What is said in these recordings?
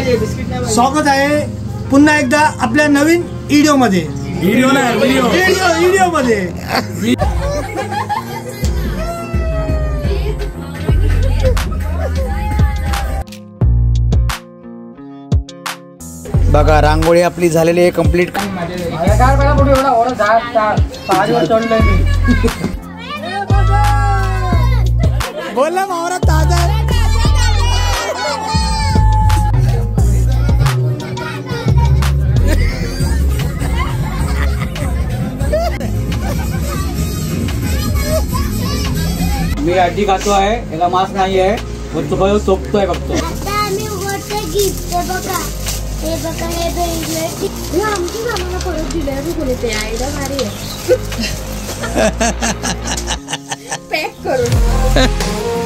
स्वागत आहे पुन्हा एकदा आपल्या नवीन व्हिडिओ मध्ये। व्हिडिओ मध्ये बघा रांगोळी आपली झालेली आहे कंप्लीट। बोला मावरा ताजा मी आजी खातो आहे, याला मास्क नाही आहे, पण तो चोपतोय फक्त।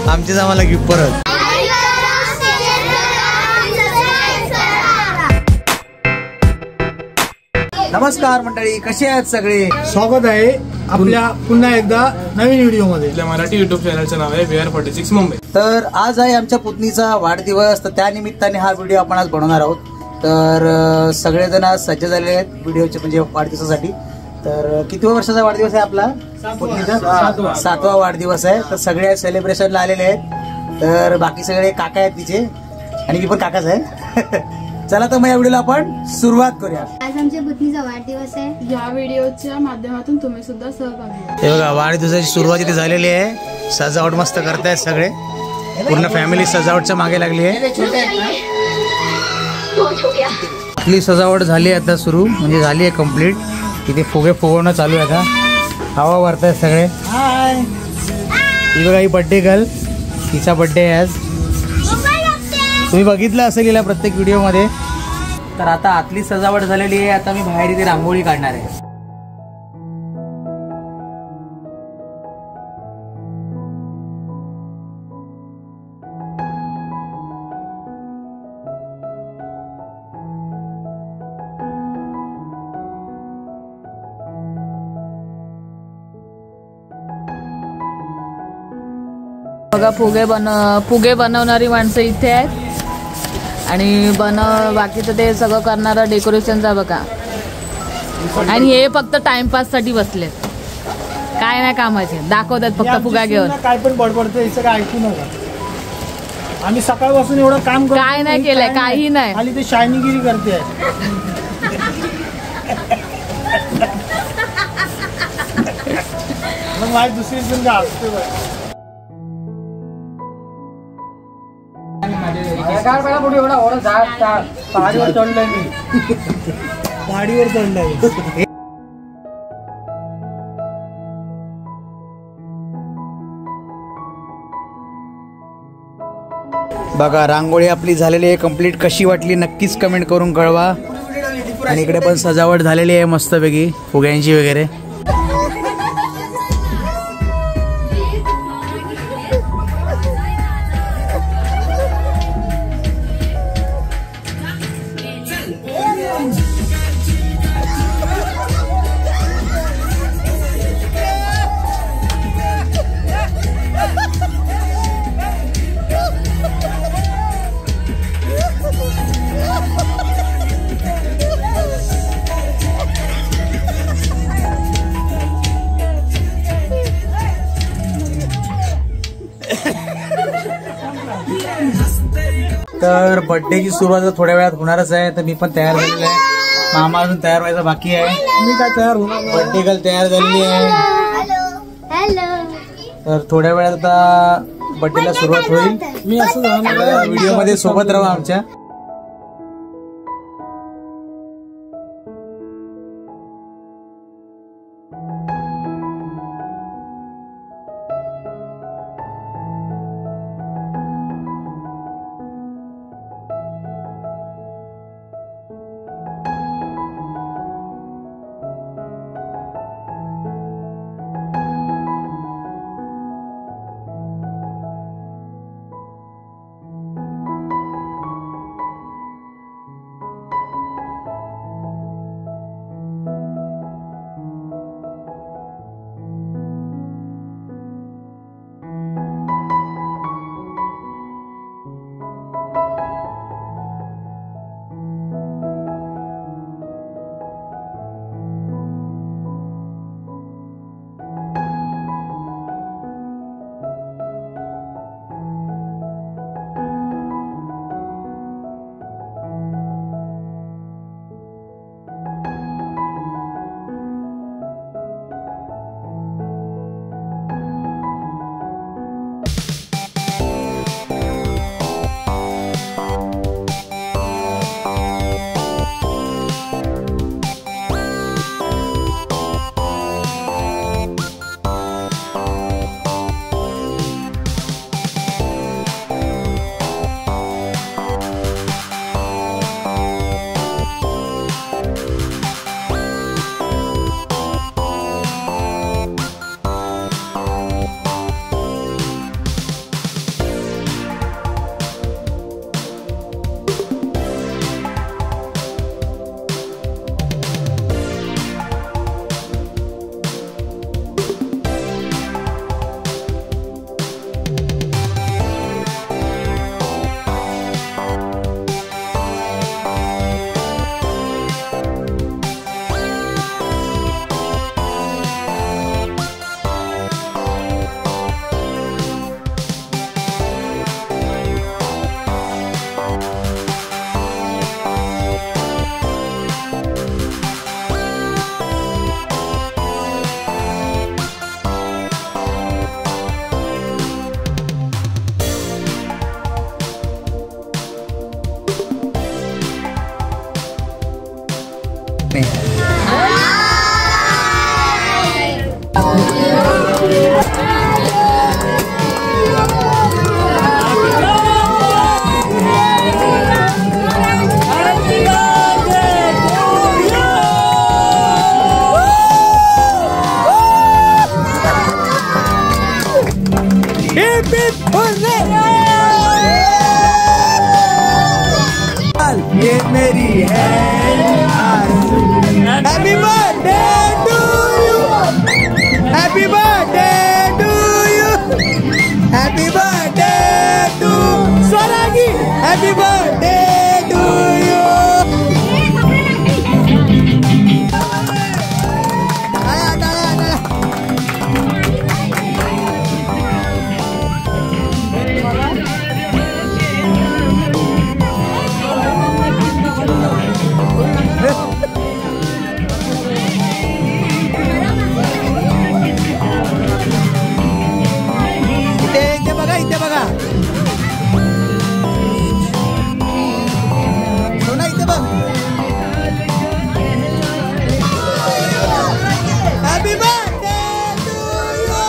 आमचीच आम्हाला गिफ्ट परत। नमस्कार मंडळी, कसे आहेत सगळे? स्वागत आहे आपल्या पुन्हा एकदा नवीन व्हिडिओ मध्ये। आपल्या मराठी युट्यूब चॅनलचं नाव आहे VR 46 मुंबई। तर आज आहे आमच्या पुतणीचा वाढदिवस, तर त्या निमित्ताने हा व्हिडिओ आपण आज बनवणार आहोत। तर सगळेजण आज सज्ज झालेले आहेत व्हिडिओचे म्हणजे वाढदिवसासाठी। तर किती वर्षाचा वाढदिवस आहे आपला पुतणीचा? 7वा वाढदिवस आहे। तर सगळे सेलिब्रेशनला आलेले आहेत। तर बाकी सगळे काका आहेत तिचे आणि मी पण काकाच आहे। चला तर मग या व्हिडिओला आपण सुरुवात करूया। आज आमच्या पुतणीचा वाढदिवस आहे। या व्हिडिओच्या माध्यमातून तुम्ही सुद्धा सहभागी। हे बघा वाढदिवसाची सुरुवात इथे झालेली आहे। सजावट मस्त करतायत सगळे, पूर्ण फॅमिली सजावटच्या मागे लागली आहे। आपली सजावट झाली आहे आता सुरू, म्हणजे झाली आहे कंप्लीट। इथे फुगे फुगवणं चालू आहे, आता हवा भरतायत सगळे। ही बघा ही बर्थडे गर्ल, तिचा बर्थडे आहे आज। तुम्ही बघितलं असेल हिला प्रत्येक व्हिडिओ मध्ये। तर आता आतली सजावट झालेली आहे, आता मी बाहेर इथे रांगोळी काढणार आहे। बघा फुगे बनवणारी माणसं इथे आहेत आणि बाकीचं ते सगळं करणारं डेकोरेशनचा बघा। आणि हे फक्त टाइमपास साठी बसलेत, काय नाही कामाचे, दाखवतात फक्त फुगा घेऊन। काय पण बडबडते असं काय ऐकू नका। आम्ही सकाळपासून एवढं काम करतो, काय नाही केलंय, काही नाही, खाली ते शायनिगिरी करते। मग माझी दुसरी जण काय असते पहाडीवर चढलोय मी, पहाडीवर चढलोय। बघा रांगोळी आपली झालेली आहे कंप्लीट। कशी वाटली नक्कीच कमेंट करून कळवा। आणि इकडे पण सजावट झालेली आहे मस्तपैकी फुग्यांची वगैरे। तर बर्थडेची सुरुवात थोड्या वेळात होणारच आहे। तर मी पण तयार झालेलो आहे, मामा अजून तयार व्हायचा बाकी आहे। मी काय तयार होणार, बर्थडे गर्ल तयार झालेली आहे। तर थोड्या वेळात आता बर्थडेला सुरुवात होईल। मी असं व्हिडिओ मध्ये सोबत राहा आमच्या। सकते हैं। ये मेरी है happy birthday to you, happy birthday to you, happy birthday to Swaragi, happy birthday to you. इथे बघा सोना, इथे बघ। Happy birthday to you,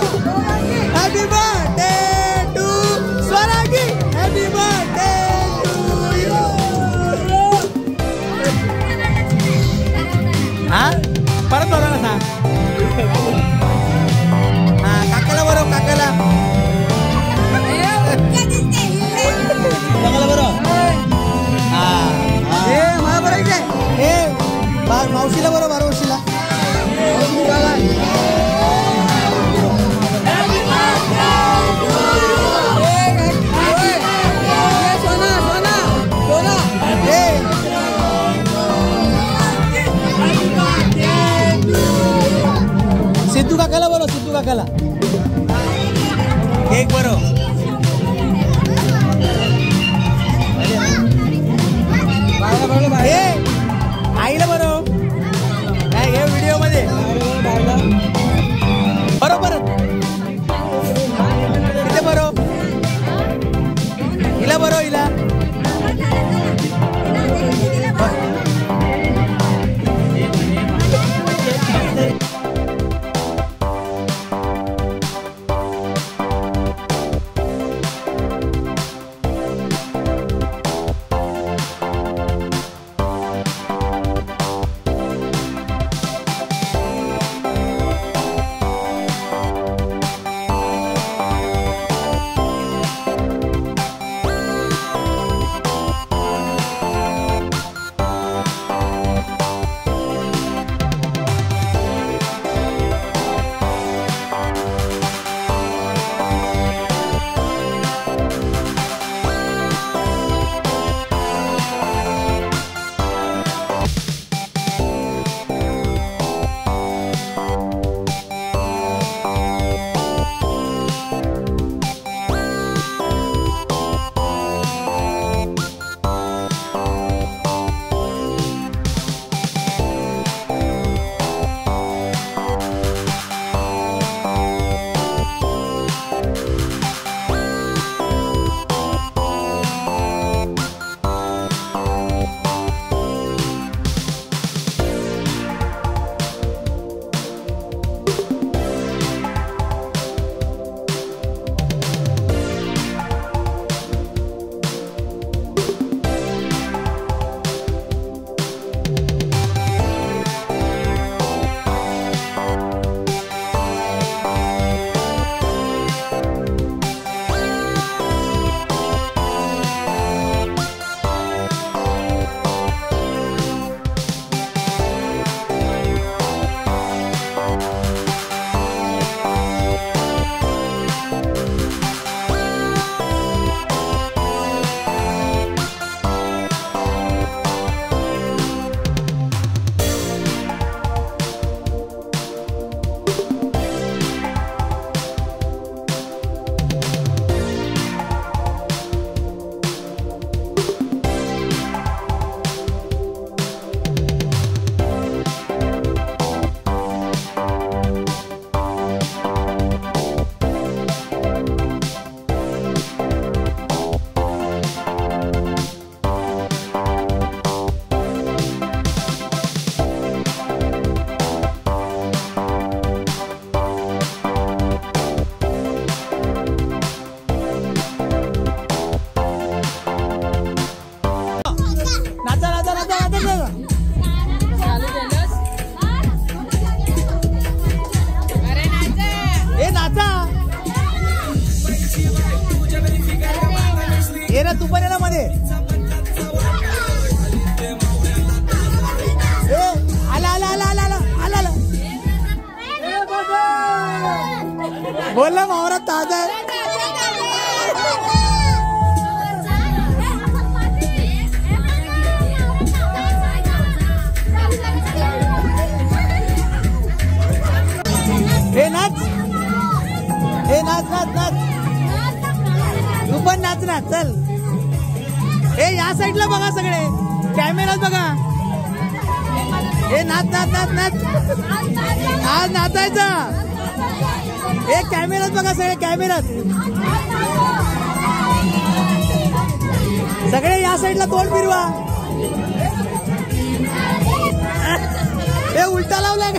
happy birthday to Swaragi, happy birthday to you. हा परत बघा ना सांग। हा काकाला बरोबर, काकाला मावशीला बरोबर, मावशीला सिद्धू काकाला बोलो, सिद्धू काकाला केक बरोबर। आईला बरोबर हे व्हिडिओ मध्ये बरोबर इथे बरोबर, हिला बरोबर, हिला ए नाचा ये ना तू पण ये ना मध्ये आला आला आला आला आला आला बोलला मावरा ताजा आहे ए नाच ए नाच नाच नाच तू पण नाच ना चल ए या साईडला बघा सगळे कॅमेरात बघा ए नाच नाच नाच नाच आज नाचायचं ए कॅमेरात बघा सगळे कॅमेरात सगळे या साईडला तोंड फिरवा ए उलटा लावला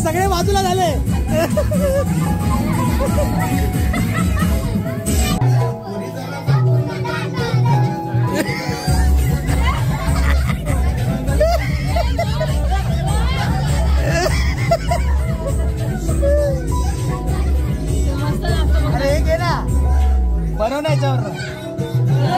सगळे बाजूला झाले अरे हे घे ना बनव ना याच्यावर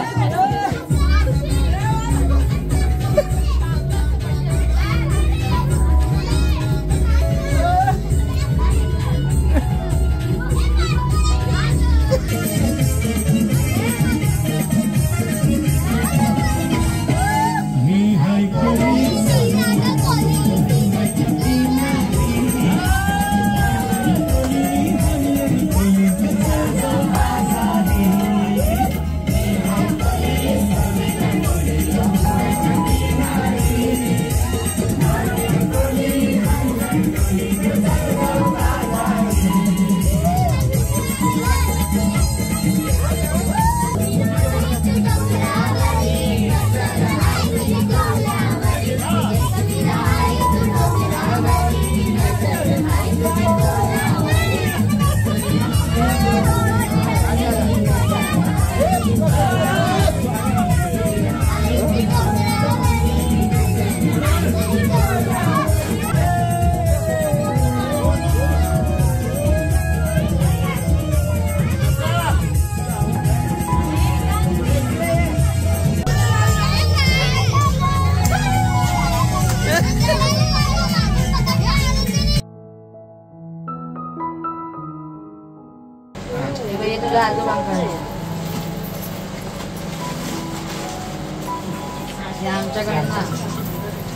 आमच्याकडे ना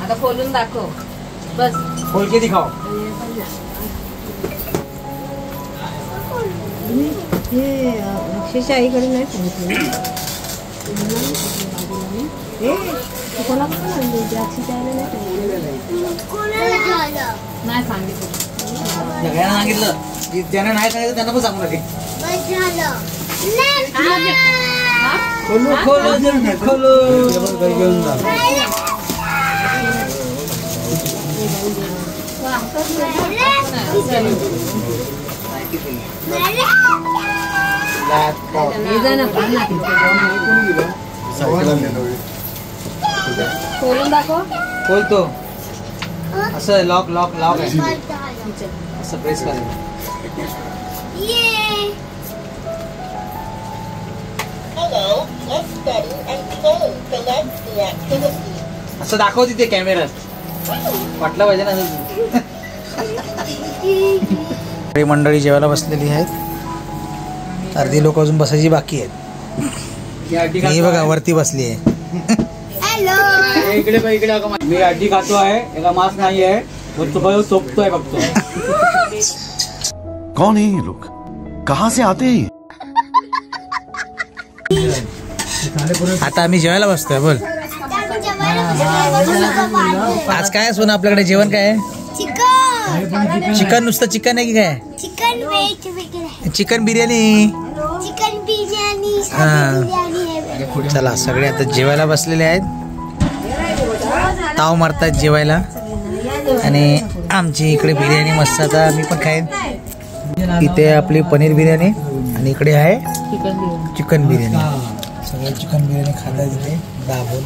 आता खोलून दाखव बस खोल के दिखाओ अक्षरशः आईकडे नाही सांगितलं कोणाकडून आणली अक्षरशः आईला नाही सांगितलं सगळ्यांना सांगितलं ज्यांना नाही सांगितलं त्यांना पण सांगू नका खोलून दाखव. खोलतो असं लॉक लॉक लॉक आहे असं प्रेस करायचं. असं दाखव तिथे कॅमेऱ्यात वाटलं पाहिजे ना. मंडळी जेवायला बसलेली आहेत. अर्धी लोक अजून बसायची बाकी आहेत. ही बघा वरती बसली आहे. इकडे मी अड्डी खातो आहे. याला मांस नाही आहे. चोपतोय फक्त. कौन है ये लोग, कहाँ से आते हैं? आता आम्ही जेवायला बसतोय. बोल आज काय सोनं आपल्याकडे जेवण काय आहे? चिकन. नुसतं चिकन आहे की काय? चिकन बिर्याणी. हा चला सगळे आता जेवायला बसलेले आहेत. ताव मारतात जेवायला. आणि आमची इकडे बिर्याणी मस्त. आता मी पण खाईन. इथे आपली पनीर बिर्याणी आणि इकडे आहे चिकन बिर्याणी. सगळे चिकन बिर्याणी खातात इथे दाबून.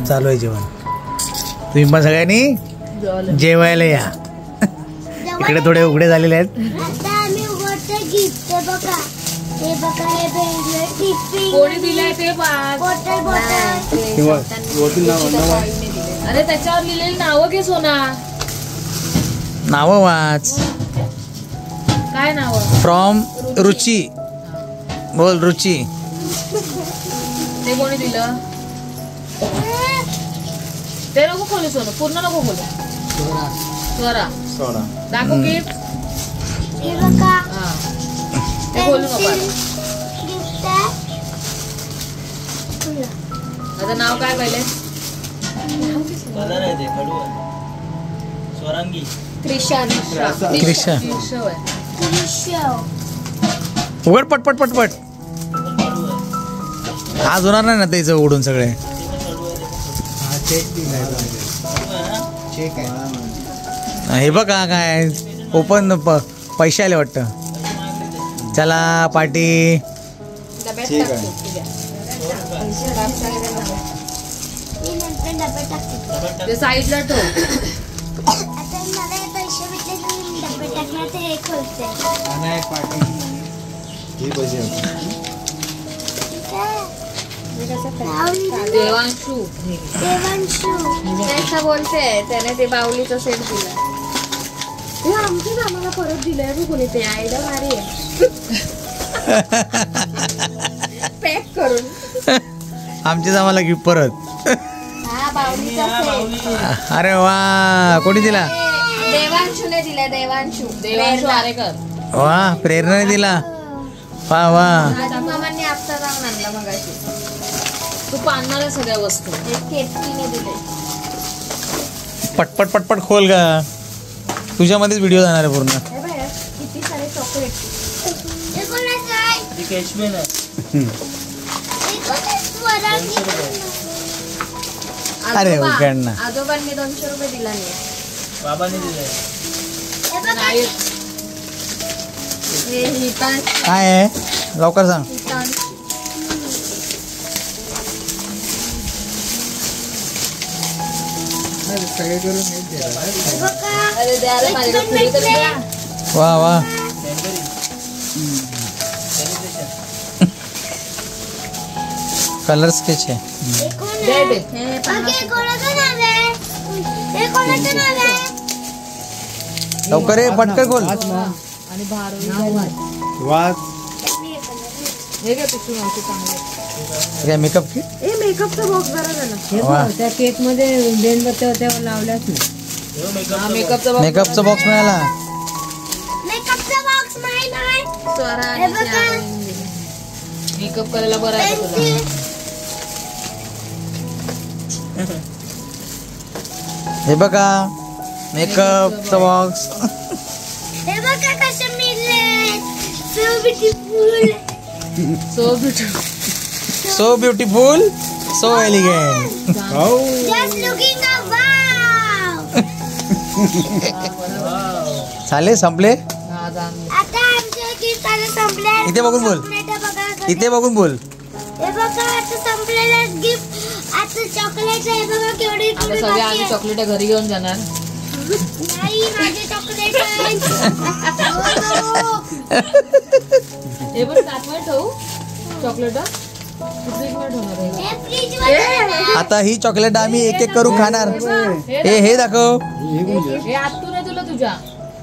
चालू आहे जेवण. तुम्ही पण सगळ्यांनी जेवायला या. इकडे थोडे उघडे झालेले आहेत. कोणी दिलंय ते अरे त्याच्यावर लिहिलेली नावं घे सोना. नावं वाच. काय नाव? फ्रॉम रुची. बोल रुची. ते कोणी दिलं? ते नको खोलू सोनं. पूर्ण नको खोलू. स्वरा दाखव गिफ्ट. ते खोलू नको. आता नाव काय पहिले? क्रिशा. क्रिशा. उघड पटपट पटपट. आज होणार नाही ना त्याचं उघडून सगळे. हे बघा काय ओपन पैसे आले वाटतं. चला पार्टी. साईडला ठेव. देवांशू. असं बोलते. त्याने ते बाहुलीचा सेट दिला. ते आमचंच आम्हाला परत दिलंय बघ कोणी. ते आयडिया भारी आहे. पॅक करून आमचेच आम्हाला गिफ्ट परत. अरे वा. कोणी दिला? देवांशूने दिला. देवांशू आरेकर. वा प्रेरणाने दिला. वा वा. मामांनी आता जाऊन आणला मगाशी. तू पाहणार आहे सगळ्या वस्तू. केतकीने दिले. पटपट पटपट खोल गा. तुझ्यामध्येच व्हिडिओ जाणार आहे पूर्ण. किती सारे चॉकलेट. अरे उघडना. आजोबांनी 200 रुपये दिला नाही. बाबांनी दिले. काय आहे लवकर सांग. वा वा. कलर स्केच आहे. लवकर ये पटकन खोल. आणि काय मेकअप किट. मेकअपचा बॉक्स जरा झाला. त्या केक मध्ये मेणबत्त्या होत्या लावल्याच नाही. मेकअपचा बॉक्स मिळाला. मेकअप करायला बरं आहे तुला. हे बघा मेकअपचा बॉक्स. हे बघा कसे मिळले. So beautiful. So beautiful, so elegant. झाले संपले. इथे बघून बोल, इथे बघून बोल. हे बघा आता संपलेलं गिफ्ट. आता चॉकलेट आहे बघा केवढी आता सगळे आम्ही चॉकलेट घरी घेऊन जाणार. नाही माझे चॉकलेट हे पण 7 मिनिट ठेवू चॉकलेट. आता ही चॉकलेट आम्ही एक एक करून खाणार. हे दाखव. हे आतून आहे तुला तुझ्या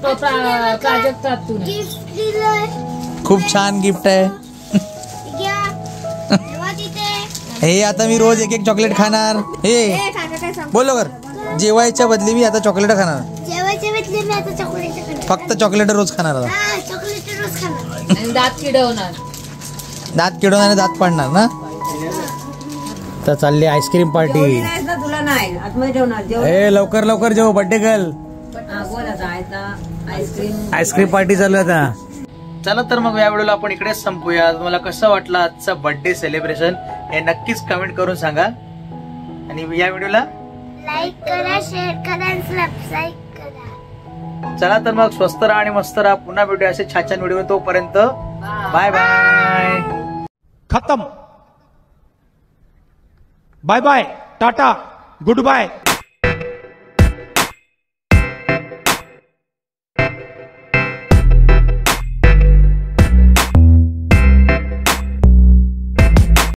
प्राजक्त आतून. खूप छान गिफ्ट आहे. हे आता मी रोज एक एक चॉकलेट खाणार. हे बोलो कर. जेवायच्या बदली मी आता चॉकलेट खाणार. जेवायच्या बदली मी आता चॉकलेट खाणार. फक्त चॉकलेट रोज खाणार आता. चॉकलेट रोज खाणार. आणि दात किडवणार. दात किडवणार आणि दात पाडणार ना. तर चालली आईस्क्रीम पार्टी. तुला नाही आतमध्ये ठेवणार. ए लवकर लवकर जेव. Birthday girl. आईस्क्रीम पार्टी चालू आता. चला तर मग या व्हिडिओला आपण इकडेच संपूया. तुम्हाला कसं वाटलं आजचं बर्थडे सेलिब्रेशन हे नक्कीच कमेंट करून सांगा. आणि या व्हिडिओला लाईक करा, शेअर करा आणि सबस्क्राईब करा. चला तर मग स्वस्त राहा आणि मस्त राहा. पुन्हा भेटूया असे छान छान व्हिडिओ. तोपर्यंत बाय बाय. खत्म. Bye bye, tata, good bye.